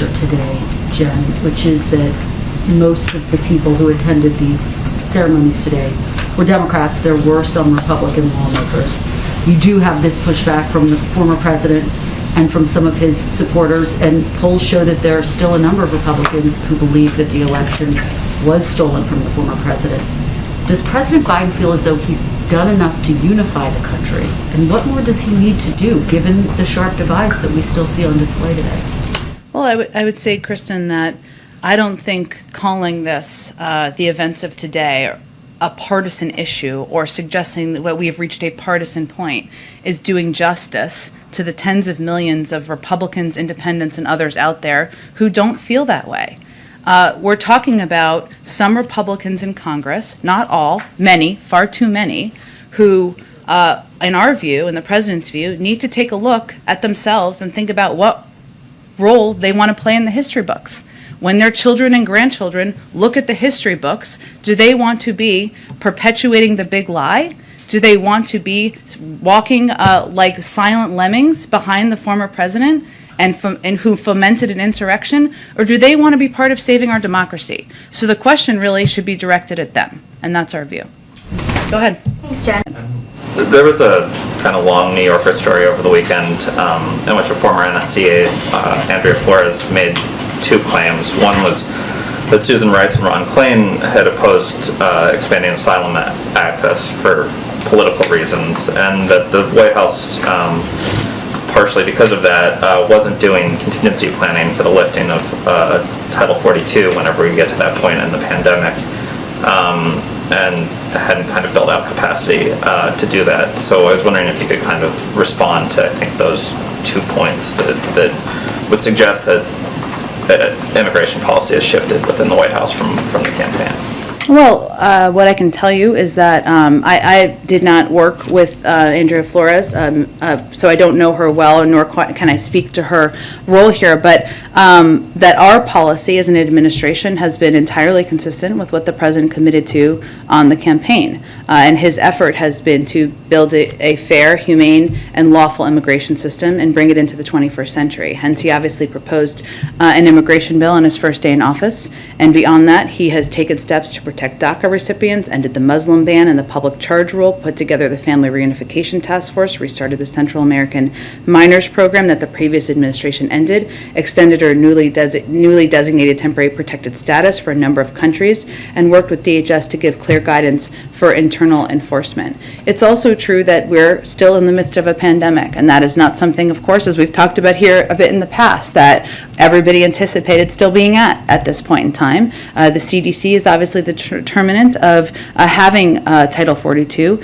picture today, Jen, which is that most of the people who attended these ceremonies today were Democrats. There were some Republican lawmakers. You do have this pushback from the former president and from some of his supporters, and polls show that there are still a number of Republicans who believe that the election was stolen from the former president. Does President Biden feel as though he's done enough to unify the country? And what more does he need to do, given the sharp divides that we still see on display today? Well, I would say, Kristen, that I don't think calling this the events of today a partisan issue or suggesting that we have reached a partisan point is doing justice to the tens of millions of Republicans, independents, and others out there who don't feel that way. We're talking about some Republicans in Congress, not all, many, far too many, who, in our view, in the president's view, need to take a look at themselves and think about what role they want to play in the history books. When their children and grandchildren look at the history books, do they want to be perpetuating the big lie? Do they want to be walking like silent lemmings behind the former president and who fomented an insurrection? Or do they want to be part of saving our democracy? So the question really should be directed at them, and that's our view. Go ahead. Thanks, Jen. There was a kind of long New Yorker story over the weekend in which a former NSCA, Andrea Flores, made two claims. One was that Susan Rice and Ron Klain had opposed expanding asylum access for political reasons, and that the White House, partially because of that, wasn't doing contingency planning for the lifting of Title 42 whenever we get to that point in the pandemic, and hadn't kind of built out capacity to do that. So I was wondering if you could kind of respond to, I think, those 2 points that would suggest that immigration policy has shifted within the White House from the campaign. Well, what I can tell you is that I did not work with Andrea Flores, so I don't know her well, nor can I speak to her role here, but that our policy as an administration has been entirely consistent with what the president committed to on the campaign. And his effort has been to build a fair, humane, and lawful immigration system and bring it into the 21st century. Hence, he obviously proposed an immigration bill on his first day in office, and beyond that, he has taken steps to protect DACA recipients, ended the Muslim ban and the public charge rule, put together the Family Reunification Task Force, restarted the Central American Minors Program that the previous administration ended, extended our newly designated temporary protected status for a number of countries, and worked with DHS to give clear guidance for internal enforcement. It's also true that we're still in the midst of a pandemic, and that is not something, of course, as we've talked about here a bit in the past, that everybody anticipated still being at this point in time. The CDC is obviously the determinant of having Title 42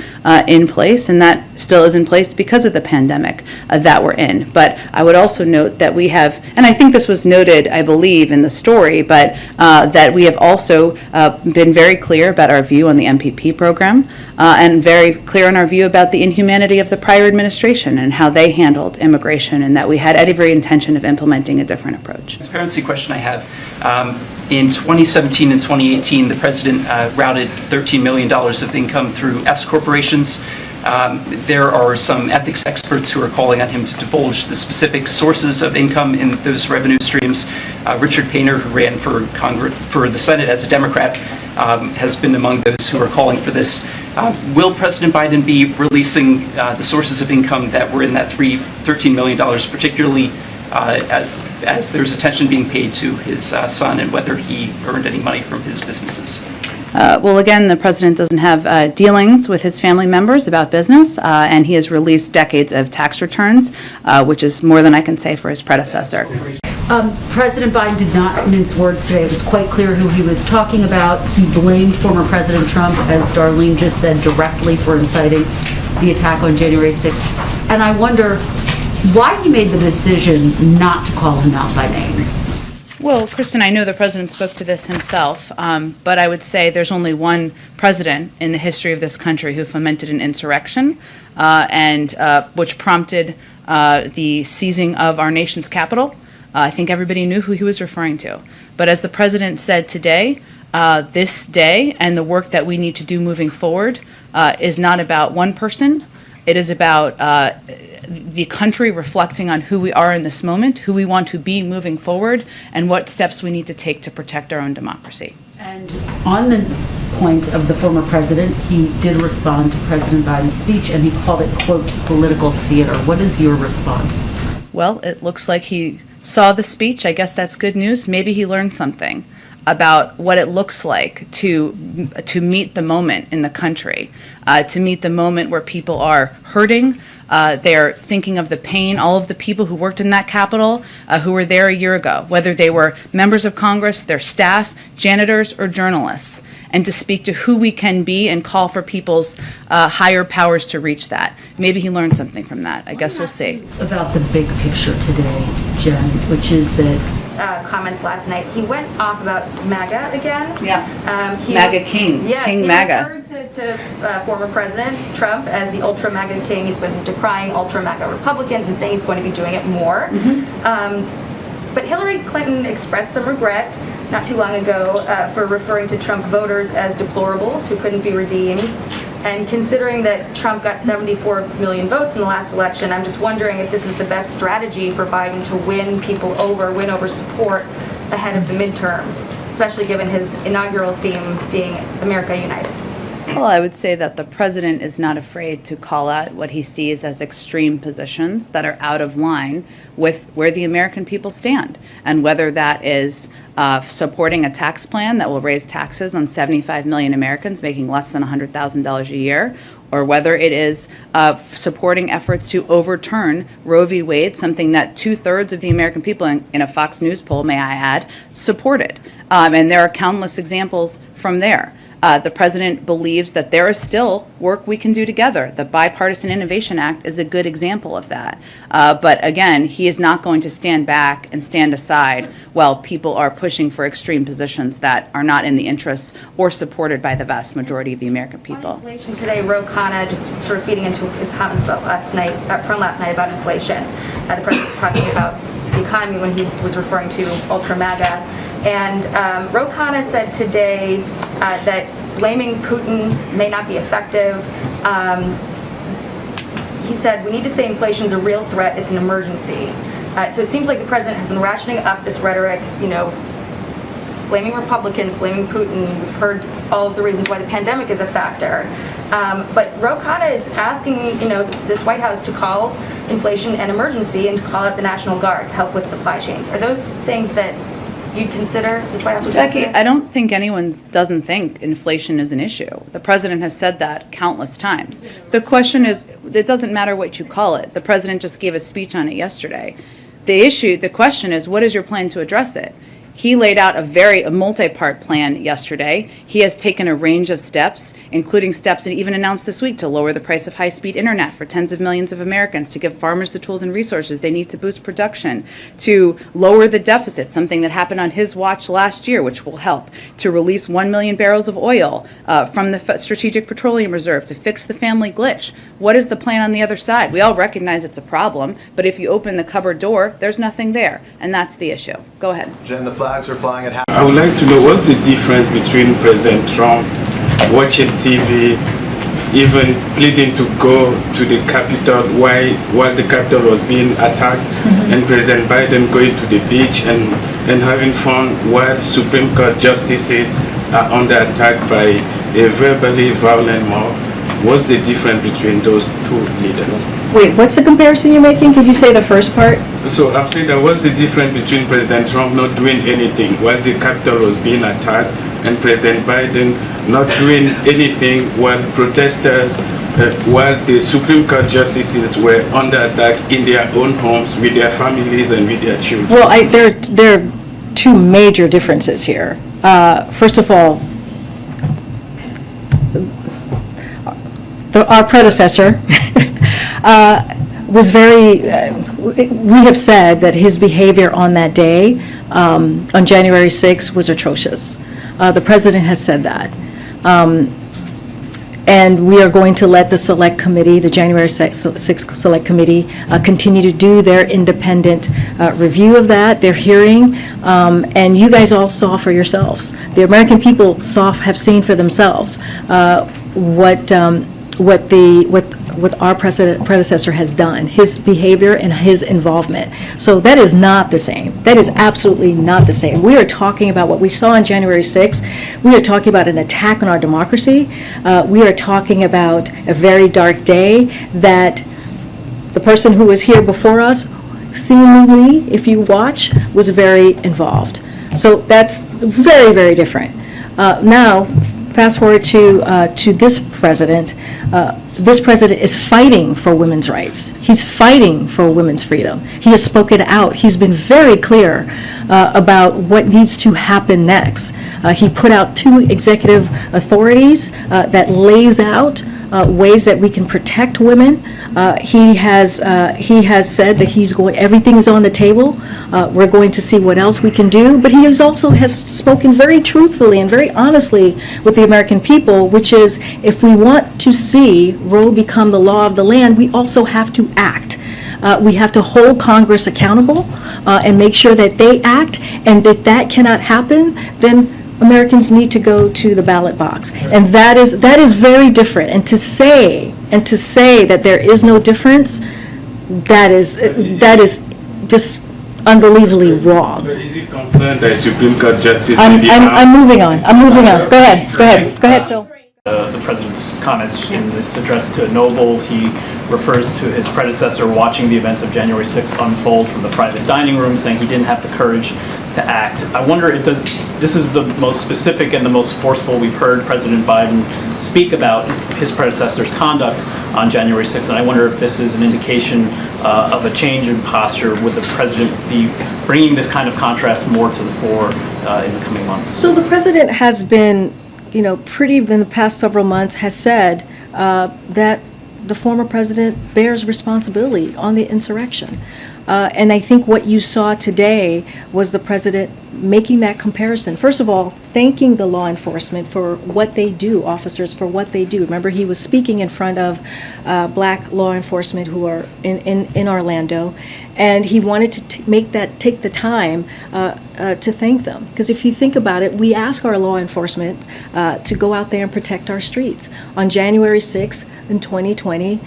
in place, and that still is in place because of the pandemic that we're in. But I would also note that we have, and I think this was noted, I believe, in the story, but that we have also been very clear about our view on the MPP program and very clear on our view about the inhumanity of the prior administration and how they handled immigration, and that we had every intention of implementing a different approach. Transparency question I have. In 2017 and 2018, the president routed $13 million of income through S corporations. There are some ethics experts who are calling on him to divulge the specific sources of income in those revenue streams. Richard Painter, who ran for the Senate as a Democrat, has been among those who are calling for this. Will President Biden be releasing the sources of income that were in that $13 million, particularly as there's attention being paid to his son and whether he earned any money from his businesses? Well, again, the president doesn't have dealings with his family members about business, and he has released decades of tax returns, which is more than I can say for his predecessor. President Biden did not mince words today. It was quite clear who he was talking about. He blamed former President Trump, as Darlene just said, directly for inciting the attack on January 6th. And I wonder why he made the decision not to call him out by name. Well, Kristen, I know the president spoke to this himself, but I would say there's only one president in the history of this country who fomented an insurrection, and which prompted the seizing of our nation's capital. I think everybody knew who he was referring to. But as the president said today, this day and the work that we need to do moving forward is not about one person. It is about the country reflecting on who we are in this moment, who we want to be moving forward, and what steps we need to take to protect our own democracy. And on the point of the former president, he did respond to President Biden's speech, and he called it, quote, political theater. What is your response? Well, it looks like he saw the speech. I guess that's good news. Maybe he learned something about what it looks like to meet the moment in the country, to meet the moment where people are hurting. They're thinking of the pain, all of the people who worked in that Capitol, who were there a year ago, whether they were members of Congress, their staff, janitors, or journalists, and to speak to who we can be and call for people's higher powers to reach that. Maybe he learned something from that. I guess we'll see. About the big picture today, Jen, which is that comments last night. He went off about MAGA again. Yeah. MAGA King. Yes, King he MAGA. referred to former President Trump as the ultra MAGA king. He's been decrying ultra MAGA Republicans and saying he's going to be doing it more. But Hillary Clinton expressed some regret not too long ago for referring to Trump voters as deplorables who couldn't be redeemed. And considering that Trump got 74 million votes in the last election, I'm just wondering if this is the best strategy for Biden to win people over, win over support ahead of the midterms, especially given his inaugural theme being America United. Well, I would say that the president is not afraid to call out what he sees as extreme positions that are out of line with where the American people stand, and whether that is supporting a tax plan that will raise taxes on 75 million Americans making less than $100,000 a year, or whether it is supporting efforts to overturn Roe v. Wade, something that 2/3 of the American people, in a Fox News poll, may I add, supported. And there are countless examples from there. The president believes that there is still work we can do together. The Bipartisan Innovation Act is a good example of that. But again, he is not going to stand back and stand aside while people are pushing for extreme positions that are not in the interests or supported by the vast majority of the American people. On inflation today, Ro Khanna, just sort of feeding into his comments about from last night about inflation. The president was talking about the economy when he was referring to ultra MAGA. And Ro Khanna said today that blaming Putin may not be effective. He said, we need to say inflation is a real threat, it's an emergency. So it seems like the president has been rationing up this rhetoric, blaming Republicans, blaming Putin. We've heard all of the reasons why the pandemic is a factor. But Ro Khanna is asking, this White House to call inflation an emergency and to call out the National Guard to help with supply chains. Are those things that you'd consider, this White House would Jackie, consider? I don't think anyone doesn't think inflation is an issue. The president has said that countless times. The question is, it doesn't matter what you call it. The president just gave a speech on it yesterday. The question is, what is your plan to address it? He laid out a multi-part plan yesterday. He has taken a range of steps, including steps that he even announced this week to lower the price of high-speed internet for tens of millions of Americans, to give farmers the tools and resources they need to boost production, to lower the deficit, something that happened on his watch last year, which will help, to release 1 million barrels of oil from the Strategic Petroleum Reserve, to fix the family glitch. What is the plan on the other side? We all recognize it's a problem, but if you open the cupboard door, there's nothing there, and that's the issue. Go ahead. Jen, the flags are flying at half. I would like to know what's the difference between President Trump watching TV, even pleading to go to the Capitol while the Capitol was being attacked, and President Biden going to the beach and having fun while Supreme Court justices are under attack by a verbally violent mob. What's the difference between those two leaders? Wait, what's the comparison you're making? Could you say the first part? So I'm saying that what's the difference between President Trump not doing anything while the Capitol was being attacked and President Biden not doing anything while protesters, while the Supreme Court justices were under attack in their own homes with their families and with their children? Well, there are two major differences here. First of all, our predecessor was very, we have said that his behavior on that day, on January 6th, was atrocious. The president has said that. And we are going to let the select committee, the January 6th select committee, continue to do their independent review of that, their hearing, and you guys all saw for yourselves. The American people have seen for themselves what what our predecessor has done, his behavior and his involvement. So that is not the same. That is absolutely not the same. We are talking about what we saw on January 6th. We are talking about an attack on our democracy. We are talking about a very dark day that the person who was here before us, seemingly, if you watch, was very involved. So that's very, very different. Now, fast forward to this president. This president is fighting for women's rights. He's fighting for women's freedom. He has spoken out. He's been very clear about what needs to happen next. He put out 2 executive authorities that lays out ways that we can protect women. He has said that everything is on the table. We're going to see what else we can do. But he has spoken very truthfully and very honestly with the American people, which is if we want to see Roe become the law of the land, we also have to act. We have to hold Congress accountable and make sure that they act. And if that cannot happen, then Americans need to go to the ballot box, and that is very different. And to say that there is no difference, that is just unbelievably wrong. But is it concerned that Supreme Court justice? I'm moving on. Go ahead, Phil. The president's comments in this address to Noble, he refers to his predecessor watching the events of January 6th unfold from the private dining room, saying he didn't have the courage to act. I wonder if this is the most specific and the most forceful we've heard President Biden speak about his predecessor's conduct on January 6th, and I wonder if this is an indication of a change in posture. Would the president be bringing this kind of contrast more to the fore in the coming months? So the president has been, in the past several months, has said that the former president bears responsibility on the insurrection. And I think what you saw today was the president making that comparison. First of all, thanking the law enforcement for what they do, officers for what they do. Remember, he was speaking in front of black law enforcement who are in Orlando, and he wanted to take the time to thank them. Because if you think about it, we ask our law enforcement to go out there and protect our streets. On January 6th in 2020,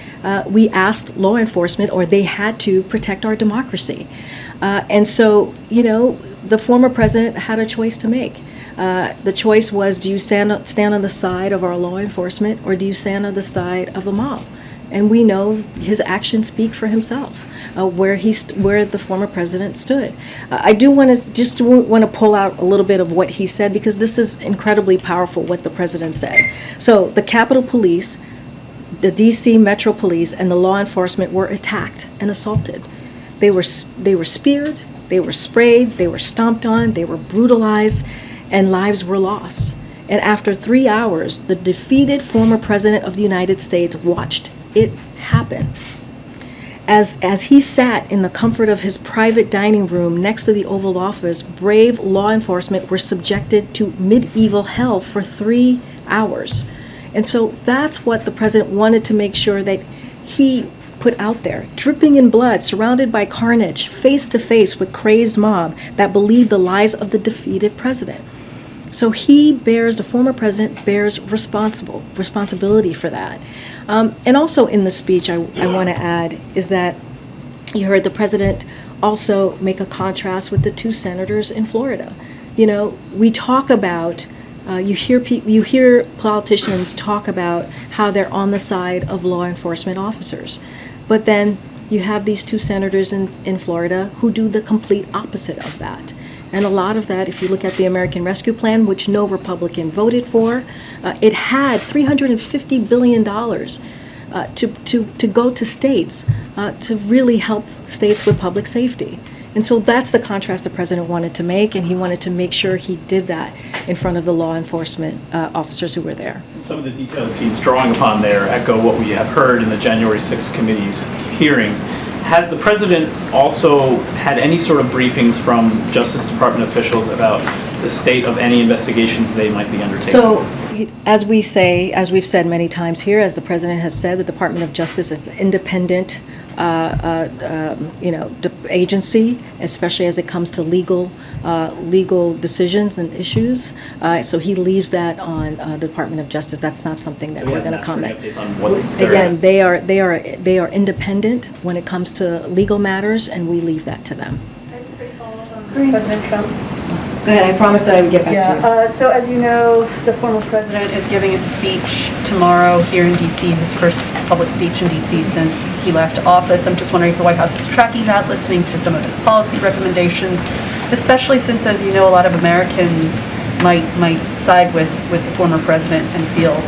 we asked law enforcement, or they had to protect our democracy. And so, the former president had a choice to make. The choice was, do you stand on the side of our law enforcement, or do you stand on the side of the mob? And we know his actions speak for himself, where the former president stood. I do want to pull out a little bit of what he said, because this is incredibly powerful, what the president said. So the Capitol Police, the D.C. Metro Police, and the law enforcement were attacked and assaulted. They were speared, they were sprayed, they were stomped on, they were brutalized, and lives were lost. And after 3 hours, the defeated former president of the United States watched it happen. As he sat in the comfort of his private dining room next to the Oval Office, brave law enforcement were subjected to medieval hell for 3 hours. And so that's what the president wanted to make sure that he put out there, dripping in blood, surrounded by carnage, face to face with crazed mob that believed the lies of the defeated president. So the former president bears responsibility for that. And also in the speech, I want to add is that you heard the president also make a contrast with the 2 senators in Florida. We talk about, you hear politicians talk about how they're on the side of law enforcement officers. But then you have these 2 senators in Florida who do the complete opposite of that. And a lot of that, if you look at the American Rescue Plan, which no Republican voted for, it had $350 billion to go to states to really help states with public safety. And so that's the contrast the president wanted to make, and he wanted to make sure he did that in front of the law enforcement officers who were there. Some of the details he's drawing upon there echo what we have heard in the January 6th committee's hearings. Has the president also had any sort of briefings from Justice Department officials about the state of any investigations they might be undertaking? So, as we've said many times here, as the President has said, the Department of Justice is an independent, agency, especially as it comes to legal decisions and issues. So he leaves that on the Department of Justice. That's not something that we're going to comment. Again, they are independent when it comes to legal matters, and we leave that to them. President Trump. Go ahead, I promised that I would get back to you. So as you know, the former president is giving a speech tomorrow here in D.C., his first public speech in D.C. since he left office. I'm just wondering if the White House is tracking that, listening to some of his policy recommendations, especially since, as you know, a lot of Americans might side with the former president and feel,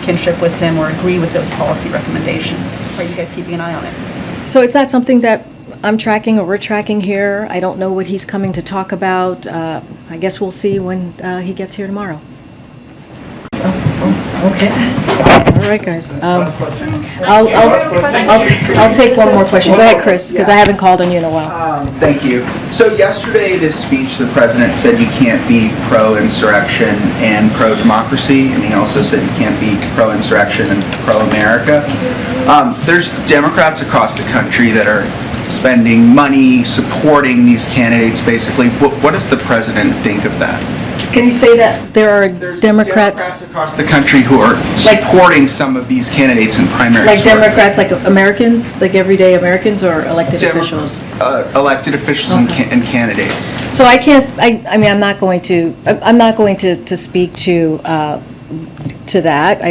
kinship with him or agree with those policy recommendations. Are you guys keeping an eye on it? So it's not something that I'm tracking or we're tracking here. I don't know what he's coming to talk about. I guess we'll see when he gets here tomorrow. Okay. All right, guys. I'll take one more question. Go ahead, Chris, because I haven't called on you in a while. Thank you. So yesterday, this speech, the president said you can't be pro-insurrection and pro-democracy, and he also said you can't be pro-insurrection and pro-America. There's Democrats across the country that are spending money supporting these candidates, basically. What does the president think of that? Can you say that there are There's Democrats across the country who are supporting some of these candidates in primary. like Democrats, like Americans, like everyday Americans, or elected officials? Elected officials and candidates. So I can't. I mean, I'm not going to speak to that.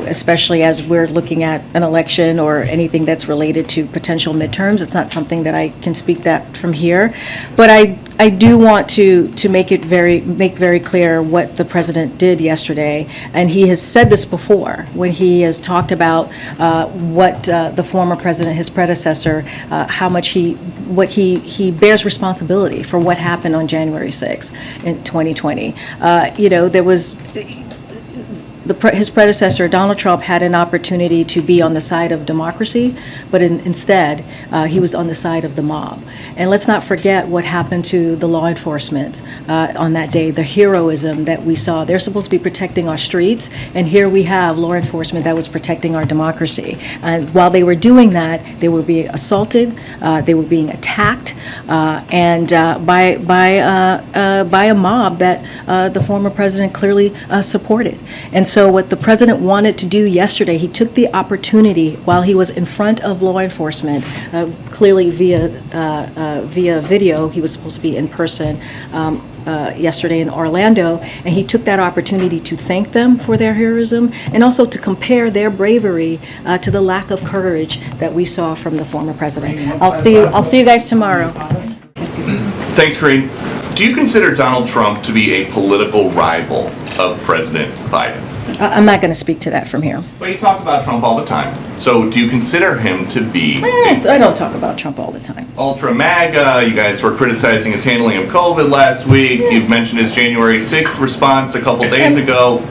Especially as we're looking at an election or anything that's related to potential midterms. It's not something that I can speak that from here. But I do want to make very clear what the president did yesterday, and he has said this before when he has talked about what the former president, his predecessor, how much he bears responsibility for what happened on January 6th in 2020. There was. His predecessor, Donald Trump, had an opportunity to be on the side of democracy, but instead, he was on the side of the mob. And let's not forget what happened to the law enforcement on that day, the heroism that we saw. They're supposed to be protecting our streets, and here we have law enforcement that was protecting our democracy. And while they were doing that, they were being assaulted, they were being attacked, and by a mob that the former president clearly supported. And so what the president wanted to do yesterday, he took the opportunity while he was in front of law enforcement, clearly via video. He was supposed to be in person yesterday in Orlando, and he took that opportunity to thank them for their heroism and also to compare their bravery to the lack of courage that we saw from the former president. I'll see you guys tomorrow. Thanks, Karine. Do you consider Donald Trump to be a political rival of President Biden? I'm not going to speak to that from here. Well, you talk about Trump all the time. So do you consider him to be I don't talk about Trump all the time. ultra MAGA? You guys were criticizing his handling of COVID last week. You've mentioned his January 6th response a couple days ago.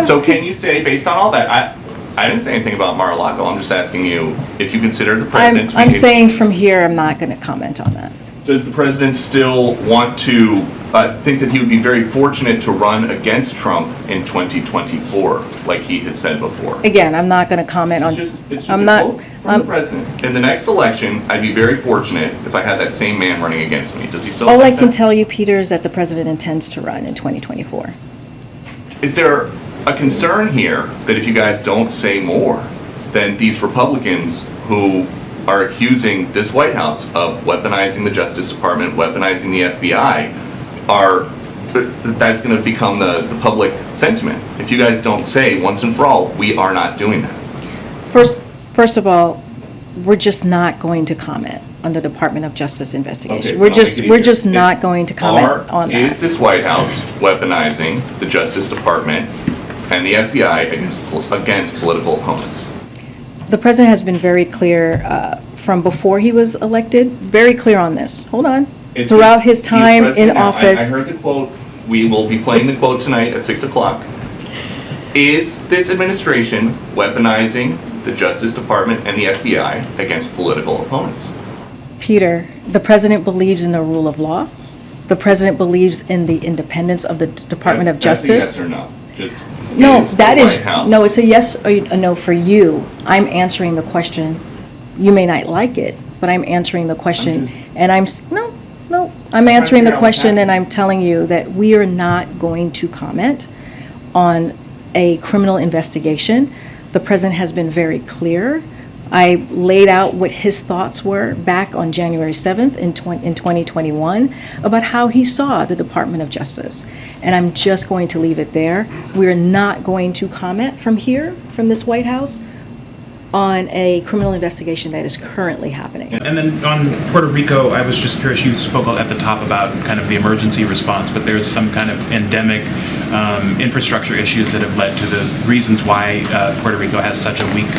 So can you say, based on all that, I didn't say anything about Mar-a-Lago. I'm just asking you if you consider the president to be... I'm saying from here, I'm not going to comment on that. Does the president still want to think that he would be very fortunate to run against Trump in 2024, like he has said before? Again, I'm not going to comment on. It's just a quote from the president. In the next election, I'd be very fortunate if I had that same man running against me. Does he still? All I think can that? tell you, Peter, is that the president intends to run in 2024. Is there a concern here that if you guys don't say more, then these Republicans who are accusing this White House of weaponizing the Justice Department, weaponizing the FBI, that's going to become the public sentiment. If you guys don't say once and for all, we are not doing that. First of all, we're just not going to comment on the Department of Justice investigation. Okay, we're just not going to comment on that. Is this White House weaponizing the Justice Department and the FBI against political opponents? The president has been very clear from before he was elected, very clear on this. Hold on. Throughout his time in office. I heard the quote. We will be playing the quote tonight at 6 o'clock. Is this administration weaponizing the Justice Department and the FBI against political opponents? Peter, the president believes in the rule of law. The president believes in the independence of the Department of Justice. That's a yes or no. Just No, is the that is, White House- no, it's a yes or a no for you. I'm answering the question. You may not like it, but I'm answering the question. And I'm answering the question and I'm telling you that we are not going to comment on a criminal investigation. The president has been very clear. I laid out what his thoughts were back on January 7th in 2021 about how he saw the Department of Justice. And I'm just going to leave it there. We're not going to comment from here, from this White House, on a criminal investigation that is currently happening. And then on Puerto Rico, I was just curious, you spoke at the top about kind of the emergency response, but there's some kind of endemic infrastructure issues that have led to the reasons why Puerto Rico has such a weak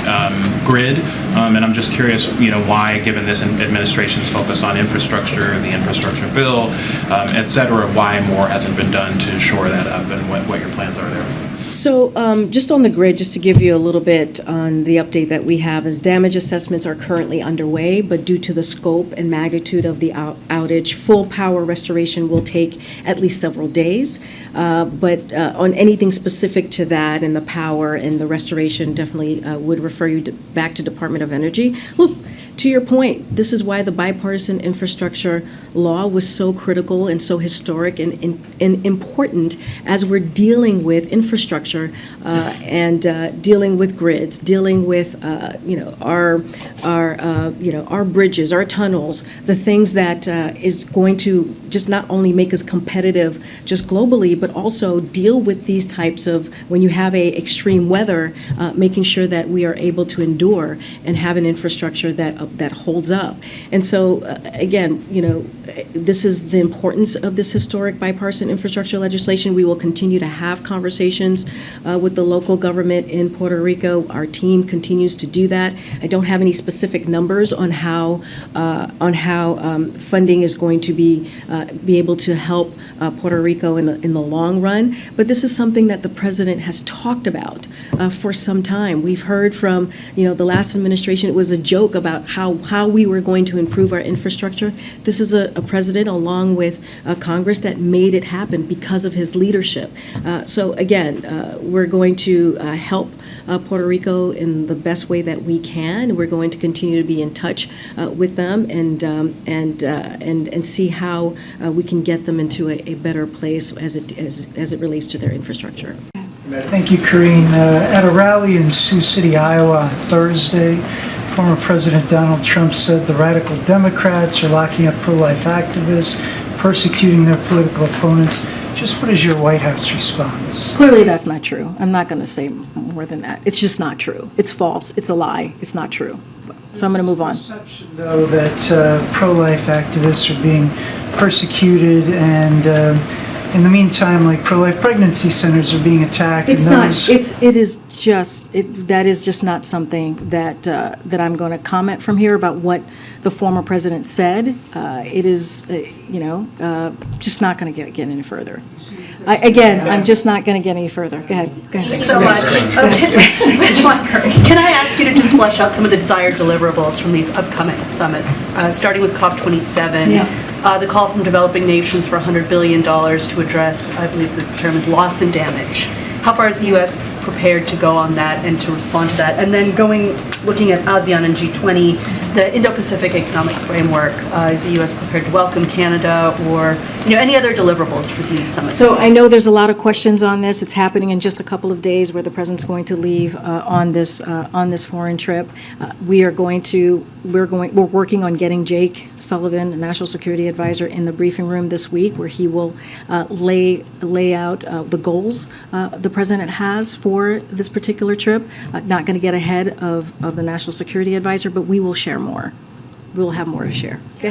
grid. And I'm just curious, why, given this administration's focus on infrastructure, the infrastructure bill, et cetera, why more hasn't been done to shore that up and what your plans are there? So just on the grid, just to give you a little bit on the update that we have, is damage assessments are currently underway, but due to the scope and magnitude of the outage, full power restoration will take at least several days. But on anything specific to that and the power and the restoration, definitely would refer you back to Department of Energy. Look, to your point, this is why the bipartisan infrastructure law was so critical and so historic and important as we're dealing with infrastructure and dealing with grids, dealing with our bridges, our tunnels, the things that is going to just not only make us competitive just globally, but also deal with these types of, when you have a extreme weather, making sure that we are able to endure and have an infrastructure that holds up. And so again, this is the importance of this historic bipartisan infrastructure legislation. We will continue to have conversations with the local government in Puerto Rico. Our team continues to do that. I don't have any specific numbers on how funding is going to be able to help Puerto Rico in the long run, but this is something that the president has talked about for some time. We've heard from the last administration, it was a joke about how we were going to improve our infrastructure. This is a president along with Congress that made it happen because of his leadership. So again, we're going to help Puerto Rico in the best way that we can. We're going to continue to be in touch with them and see how we can get them into a better place as it relates to their infrastructure. Thank you, Karine. At a rally in Sioux City, Iowa on Thursday, former President Donald Trump said the radical Democrats are locking up pro-life activists, persecuting their political opponents. Just what is your White House response? Clearly, that's not true. I'm not going to say more than that. It's just not true. It's false. It's a lie. It's not true. So I'm going to move on. There's a perception, though, that pro-life activists are being persecuted, and in the meantime, like pro-life pregnancy centers are being attacked. It's not. That is just not something that I'm going to comment from here about what the former president said. It is, just not going to get any further. I'm just not going to get any further. Go ahead. Thanks so much. Okay. Which one, Karine? Can I ask you to just flesh out some of the desired deliverables from these upcoming summits, starting with COP27? Yeah. The call from developing nations for $100 billion to address, I believe the term is loss and damage. How far is the U.S. prepared to go on that and to respond to that? And then looking at ASEAN and G20, the Indo-Pacific Economic Framework, is the U.S. prepared to welcome Canada or any other deliverables for these summits? So I know there's a lot of questions on this. It's happening in just a couple of days where the president's going to leave on this foreign trip. We're working on getting Jake Sullivan, the National Security Advisor, in the briefing room this week, where he will lay out the goals the president has for this particular trip. Not going to get ahead of the National Security Advisor, but we will share more. We'll have more to share. Okay.